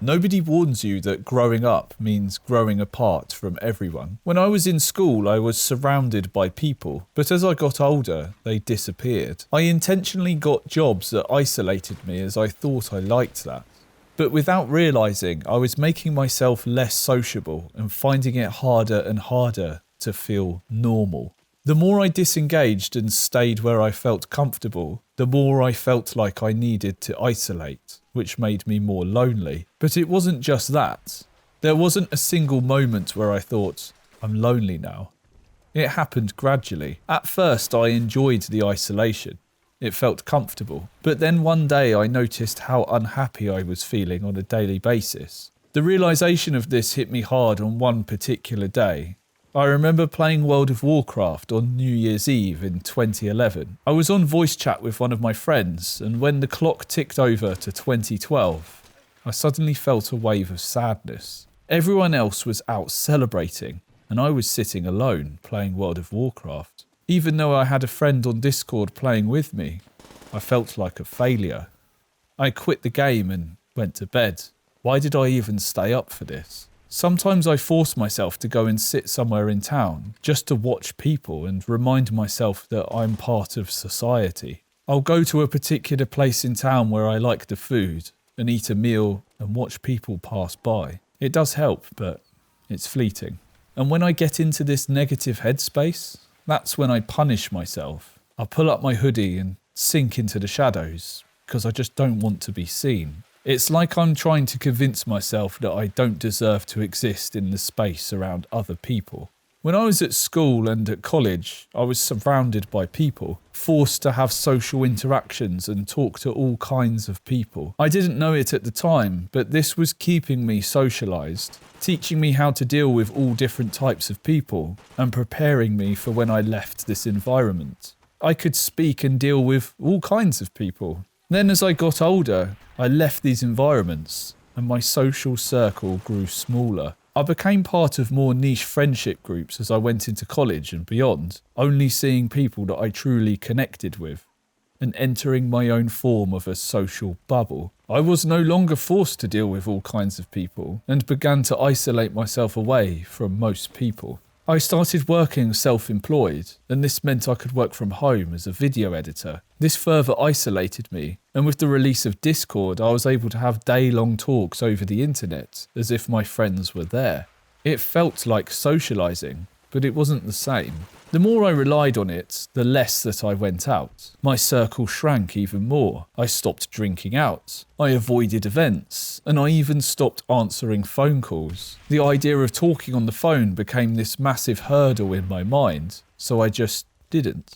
Nobody warns you that growing up means growing apart from everyone. When I was in school, I was surrounded by people, but as I got older, they disappeared. I intentionally got jobs that isolated me as I thought I liked that. But without realising, I was making myself less sociable and finding it harder and harder to feel normal. The more I disengaged and stayed where I felt comfortable, the more I felt like I needed to isolate, which made me more lonely. But it wasn't just that. There wasn't a single moment where I thought, I'm lonely now. It happened gradually. At first, I enjoyed the isolation. It felt comfortable. But then one day I noticed how unhappy I was feeling on a daily basis. The realisation of this hit me hard on one particular day. I remember playing World of Warcraft on New Year's Eve in 2011. I was on voice chat with one of my friends, and when the clock ticked over to 2012, I suddenly felt a wave of sadness. Everyone else was out celebrating, and I was sitting alone playing World of Warcraft. Even though I had a friend on Discord playing with me, I felt like a failure. I quit the game and went to bed. Why did I even stay up for this? Sometimes I force myself to go and sit somewhere in town just to watch people and remind myself that I'm part of society. I'll go to a particular place in town where I like the food and eat a meal and watch people pass by. It does help, but it's fleeting. And when I get into this negative headspace, that's when I punish myself. I pull up my hoodie and sink into the shadows because I just don't want to be seen. It's like I'm trying to convince myself that I don't deserve to exist in the space around other people. When I was at school and at college, I was surrounded by people, forced to have social interactions and talk to all kinds of people. I didn't know it at the time, but this was keeping me socialised, teaching me how to deal with all different types of people, and preparing me for when I left this environment. I could speak and deal with all kinds of people. Then as I got older, I left these environments and my social circle grew smaller. I became part of more niche friendship groups as I went into college and beyond, only seeing people that I truly connected with and entering my own form of a social bubble. I was no longer forced to deal with all kinds of people and began to isolate myself away from most people. I started working self-employed, and this meant I could work from home as a video editor. This further isolated me, and with the release of Discord, I was able to have day-long talks over the internet, as if my friends were there. It felt like socialising, but it wasn't the same. The more I relied on it, the less that I went out. My circle shrank even more. I stopped drinking out. I avoided events, and I even stopped answering phone calls. The idea of talking on the phone became this massive hurdle in my mind, so I just didn't.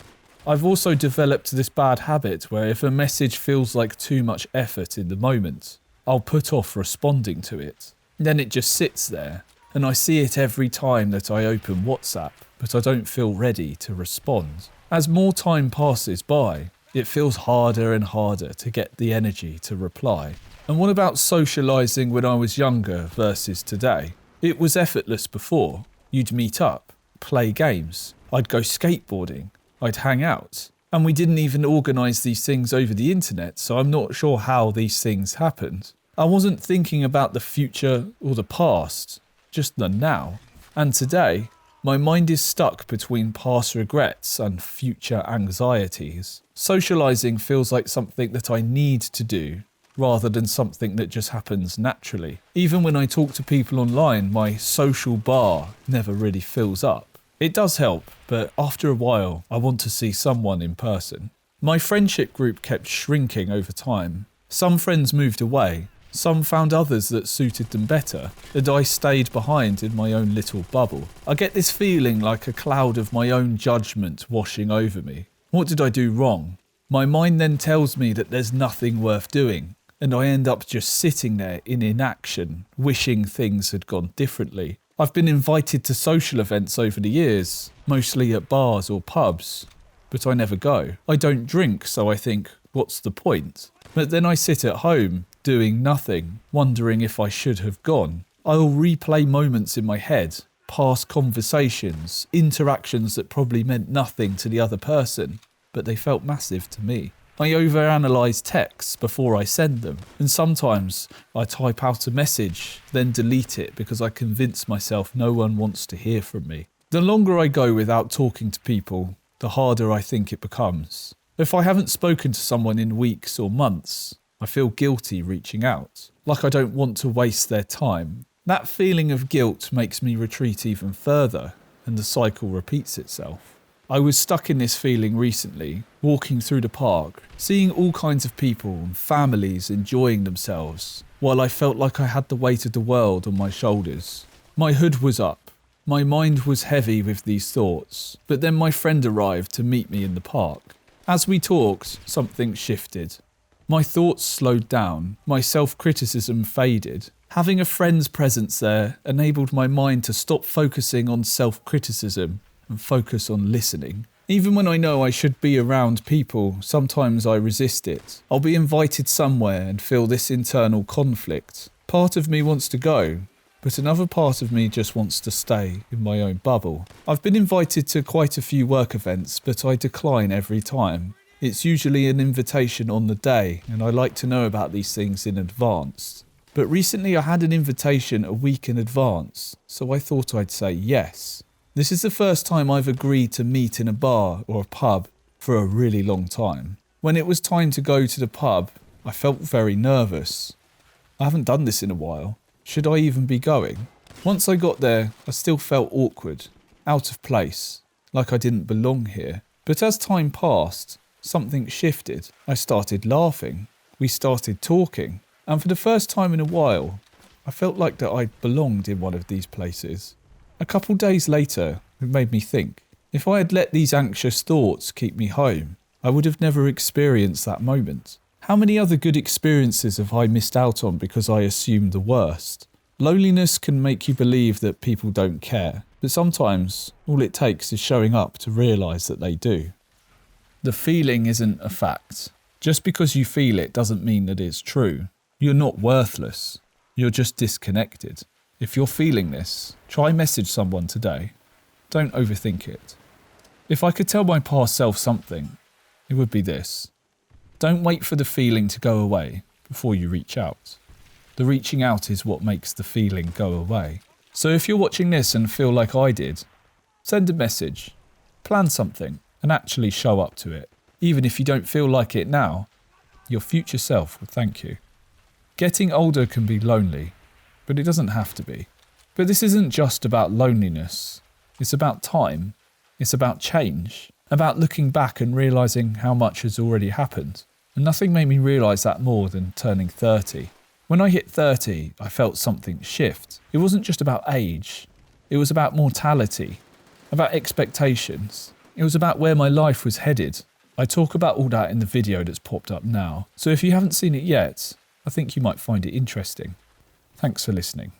I've also developed this bad habit where if a message feels like too much effort in the moment, I'll put off responding to it. Then it just sits there, and I see it every time that I open WhatsApp, but I don't feel ready to respond. As more time passes by, it feels harder and harder to get the energy to reply. And what about socialising when I was younger versus today? It was effortless before. You'd meet up, play games, I'd go skateboarding, I'd hang out. And we didn't even organise these things over the internet, so I'm not sure how these things happened. I wasn't thinking about the future or the past, just the now. And today, my mind is stuck between past regrets and future anxieties. Socialising feels like something that I need to do, rather than something that just happens naturally. Even when I talk to people online, my social bar never really fills up. It does help, but after a while, I want to see someone in person. My friendship group kept shrinking over time. Some friends moved away. Some found others that suited them better, and I stayed behind in my own little bubble. I get this feeling like a cloud of my own judgment washing over me. What did I do wrong? My mind then tells me that there's nothing worth doing, and I end up just sitting there in inaction, wishing things had gone differently. I've been invited to social events over the years, mostly at bars or pubs, but I never go. I don't drink, so I think, what's the point? But then I sit at home, doing nothing, wondering if I should have gone. I'll replay moments in my head, past conversations, interactions that probably meant nothing to the other person, but they felt massive to me. I overanalyze texts before I send them, and sometimes I type out a message, then delete it because I convince myself no one wants to hear from me. The longer I go without talking to people, the harder I think it becomes. If I haven't spoken to someone in weeks or months, I feel guilty reaching out, like I don't want to waste their time. That feeling of guilt makes me retreat even further, and the cycle repeats itself. I was stuck in this feeling recently, walking through the park, seeing all kinds of people and families enjoying themselves, while I felt like I had the weight of the world on my shoulders. My hood was up. My mind was heavy with these thoughts, but then my friend arrived to meet me in the park. As we talked, something shifted. My thoughts slowed down, my self-criticism faded. Having a friend's presence there enabled my mind to stop focusing on self-criticism and focus on listening. Even when I know I should be around people, sometimes I resist it. I'll be invited somewhere and feel this internal conflict. Part of me wants to go, but another part of me just wants to stay in my own bubble. I've been invited to quite a few work events, but I decline every time. It's usually an invitation on the day, and I like to know about these things in advance. But recently I had an invitation a week in advance, so I thought I'd say yes. This is the first time I've agreed to meet in a bar or a pub for a really long time. When it was time to go to the pub, I felt very nervous. I haven't done this in a while. Should I even be going? Once I got there, I still felt awkward, out of place, like I didn't belong here. But as time passed, something shifted. I started laughing. We started talking. And for the first time in a while, I felt like that I belonged in one of these places. A couple days later, it made me think, if I had let these anxious thoughts keep me home, I would have never experienced that moment. How many other good experiences have I missed out on because I assumed the worst? Loneliness can make you believe that people don't care, but sometimes all it takes is showing up to realise that they do. The feeling isn't a fact. Just because you feel it doesn't mean that it's true. You're not worthless. You're just disconnected. If you're feeling this, try message someone today. Don't overthink it. If I could tell my past self something, it would be this. Don't wait for the feeling to go away before you reach out. The reaching out is what makes the feeling go away. So if you're watching this and feel like I did, send a message, plan something, and actually show up to it. Even if you don't feel like it now, your future self will thank you. Getting older can be lonely, but it doesn't have to be. But this isn't just about loneliness. It's about time. It's about change. About looking back and realising how much has already happened. And nothing made me realise that more than turning 30. When I hit 30, I felt something shift. It wasn't just about age. It was about mortality, about expectations. It was about where my life was headed. I talk about all that in the video that's popped up now. So if you haven't seen it yet, I think you might find it interesting. Thanks for listening.